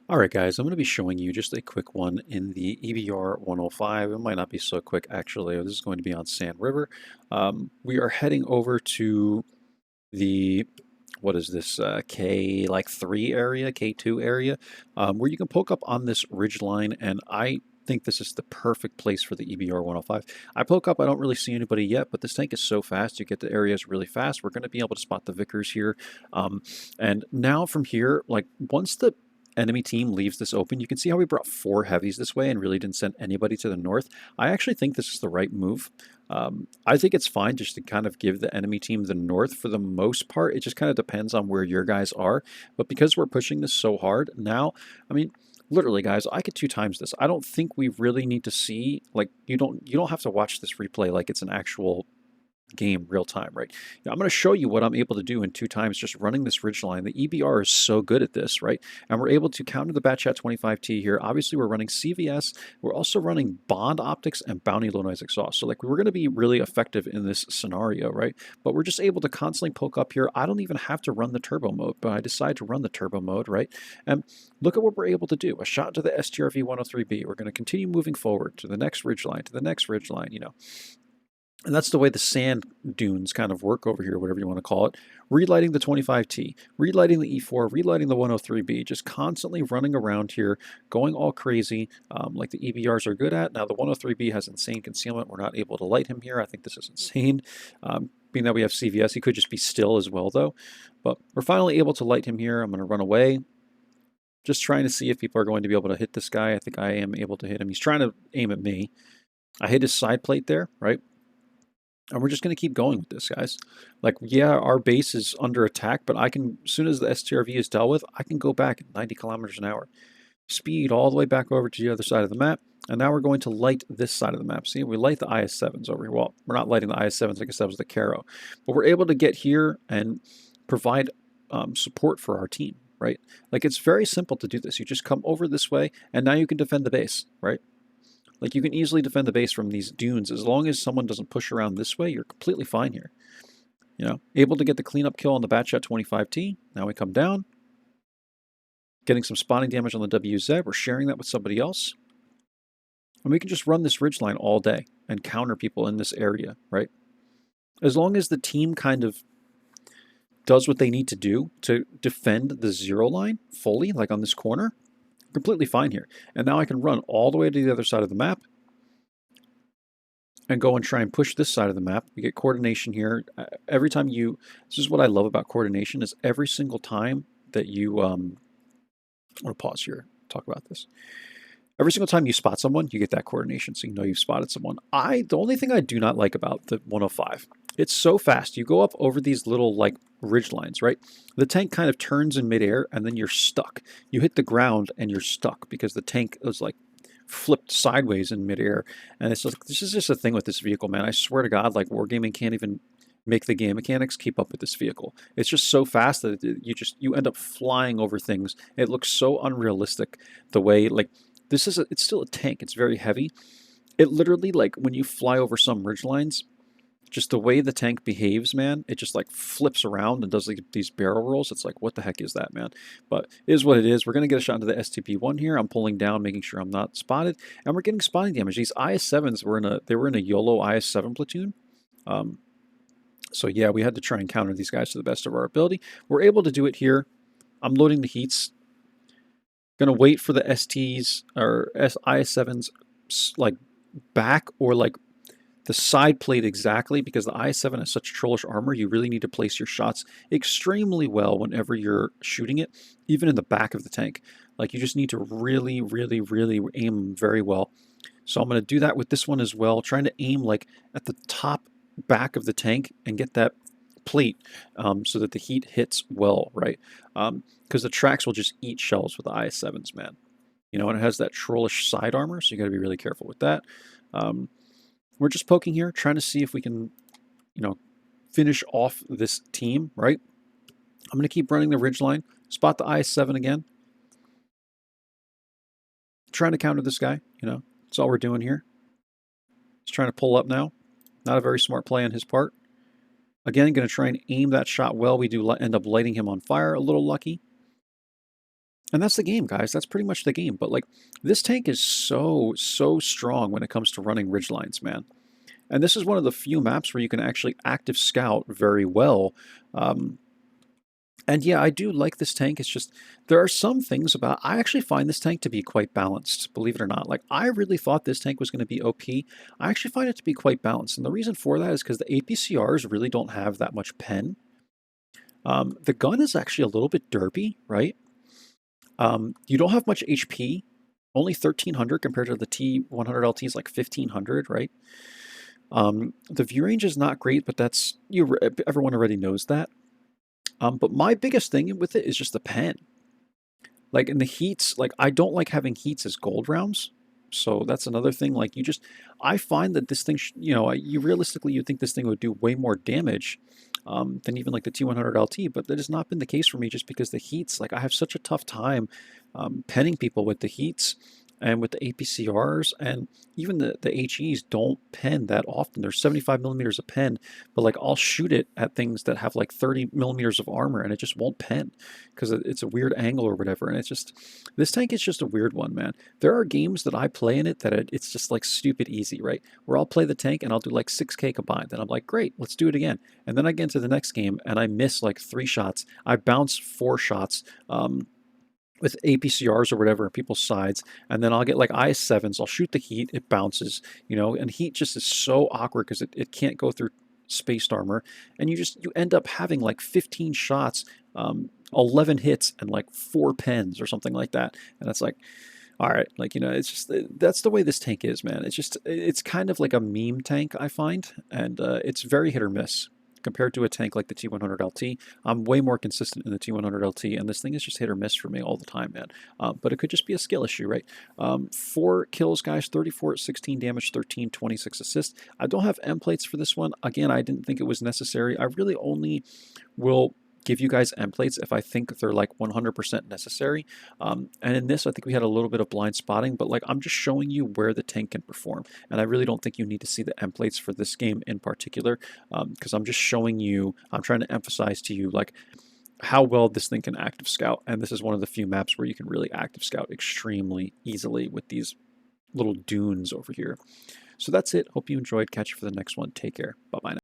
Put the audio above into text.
Alright guys, I'm going to be showing you just a quick one in the EBR 105. It might not be so quick actually. This is going to be on Sand River. We are heading over to the, what is this, K like 3 area, K2 area, where you can poke up on this ridge line, and I think this is the perfect place for the EBR 105. I poke up, I don't really see anybody yet, but this tank is so fast, you get to areas really fast. We're going to be able to spot the Vickers here. And now from here, like once the enemy team leaves this open, you can see how we brought 4 heavies this way and really didn't send anybody to the north. I actually think this is the right move. I think it's fine just to kind of give the enemy team the north for the most part. It just kind of depends on where your guys are. But because we're pushing this so hard now, I mean, literally, guys, I could 2 times this. I don't think we really need to see, like, you don't have to watch this replay like it's an actual game real time, right? Now, I'm going to show you what I'm able to do in 2 times just running this ridge line. The EBR is so good at this, right? And we're able to counter the Batchat 25T here. Obviously, we're running CVS. We're also running Bond Optics and Bounty Low Noise Exhaust. So like we're going to be really effective in this scenario, right? But we're just able to constantly poke up here. I don't even have to run the turbo mode, but I decide to run the turbo mode, right? And look at what we're able to do. A shot to the STRV 103B. We're going to continue moving forward to the next ridge line, to the next ridge line, you know. And that's the way the sand dunes kind of work over here, whatever you want to call it. Relighting the 25T, relighting the E4, relighting the 103B, just constantly running around here, going all crazy, like the EBRs are good at. Now the 103B has insane concealment. We're not able to light him here. I think this is insane. Being that we have CVS, he could just be still as well, though. But we're finally able to light him here. I'm going to run away. Just trying to see if people are going to be able to hit this guy. I think I am able to hit him. He's trying to aim at me. I hit his side plate there, right? And we're just going to keep going with this, guys. Like, yeah, our base is under attack, but I can, as soon as the STRV is dealt with, I can go back at 90 kilometers an hour. Speed all the way back over to the other side of the map. And now we're going to light this side of the map. See, we light the IS-7s over here. Well, we're not lighting the IS-7s, I guess that was the Caro. But we're able to get here and provide support for our team, right? Like, it's very simple to do this. You just come over this way, and now you can defend the base, right? Like, you can easily defend the base from these dunes. As long as someone doesn't push around this way, you're completely fine here. You know, able to get the cleanup kill on the Batchat 25T. Now we come down. Getting some spotting damage on the WZ. We're sharing that with somebody else. And we can just run this ridgeline all day and counter people in this area, right? As long as the team kind of does what they need to do to defend the 0 line fully, like on this corner, completely fine here. And now I can run all the way to the other side of the map and go and try and push this side of the map. We get coordination here. Every time you, this is what I love about coordination, is every single time that you, I want to pause here, talk about this. Every single time you spot someone, you get that coordination, so you know you've spotted someone. The only thing I do not like about the 105, it's so fast. You go up over these little like ridge lines, right? The tank kind of turns in midair, and then you're stuck. You hit the ground and you're stuck because the tank is like flipped sideways in midair. And it's like, this is just a thing with this vehicle, man. I swear to God, like Wargaming can't even make the game mechanics keep up with this vehicle. It's just so fast that you end up flying over things. It looks so unrealistic the way, like, it's still a tank. It's very heavy. It literally, like, when you fly over some ridge lines, just the way the tank behaves, man, it just like flips around and does like these barrel rolls. It's like, what the heck is that, man? But it is what it is. We're going to get a shot into the STP-1 here. I'm pulling down, making sure I'm not spotted. And we're getting spotting damage. These IS-7s were in a YOLO IS-7 platoon. So yeah, we had to try and counter these guys to the best of our ability. We're able to do it here. I'm loading the heats. Gonna wait for the STs or IS-7s like back or like the side plate exactly, because the IS-7 has such trollish armor. You really need to place your shots extremely well whenever you're shooting it, even in the back of the tank. Like, you just need to really, really, really aim very well. So I'm going to do that with this one as well, trying to aim like at the top back of the tank and get that plate so that the heat hits well, right? Because the tracks will just eat shells with the IS-7s, man. You know, and it has that trollish side armor, so you got to be really careful with that. We're just poking here, trying to see if we can, you know, finish off this team, right? I'm going to keep running the ridgeline, spot the IS-7 again. Trying to counter this guy, you know, that's all we're doing here. He's trying to pull up now. Not a very smart play on his part. Again, going to try and aim that shot well. We do end up lighting him on fire, a little lucky. And that's the game, guys. That's pretty much the game. But like this tank is so strong when it comes to running ridgelines, man. And this is one of the few maps where you can actually active scout very well. Um, and yeah, I do like this tank. It's just, there are some things about, I actually find this tank to be quite balanced, believe it or not. Like, I really thought this tank was going to be OP. I actually find it to be quite balanced. And the reason for that is because the APCRs really don't have that much pen. The gun is actually a little bit derpy, right? You don't have much HP, only 1300 compared to the T100 LT is like 1500, right? The view range is not great, but that's, everyone already knows that. But my biggest thing with it is just the pen. Like in the heats, like I don't like having heats as gold rounds. So that's another thing. Like I find that this thing, you realistically, you'd think this thing would do way more damage than even like the T100 LT, but that has not been the case for me just because the heats, like I have such a tough time penning people with the heats and with the APCRs, and even the HEs don't pen that often. There's 75 millimeters of pen, but like I'll shoot it at things that have like 30 millimeters of armor and it just won't pen because it's a weird angle or whatever. And it's just, this tank is just a weird one, man. There are games that I play in it that it's just like stupid easy, right? Where I'll play the tank and I'll do like 6K combined. And I'm like, great, let's do it again. And then I get into the next game and I miss like 3 shots. I bounce 4 shots. With APCRs or whatever, people's sides, and then I'll get like IS-7s, I'll shoot the heat, it bounces, and heat just is so awkward because it can't go through spaced armor, and you end up having like 15 shots, 11 hits, and like 4 pens or something like that, and it's like, all right, like, it's just, that's the way this tank is, man. It's kind of like a meme tank, I find, and it's very hit or miss. Compared to a tank like the T100 LT, I'm way more consistent in the T100 LT, and this thing is just hit or miss for me all the time, man. But it could just be a skill issue, right? 4 kills, guys, 34, 16 damage, 13, 26 assists. I don't have M plates for this one. Again, I didn't think it was necessary. I really only will give you guys M plates if I think they're like 100% necessary. And in this, I think we had a little bit of blind spotting, but like I'm just showing you where the tank can perform. And I really don't think you need to see the M plates for this game in particular, because I'm just showing you, I'm trying to emphasize to you like how well this thing can active scout. And this is one of the few maps where you can really active scout extremely easily with these little dunes over here. So that's it. Hope you enjoyed. Catch you for the next one. Take care. Bye-bye now.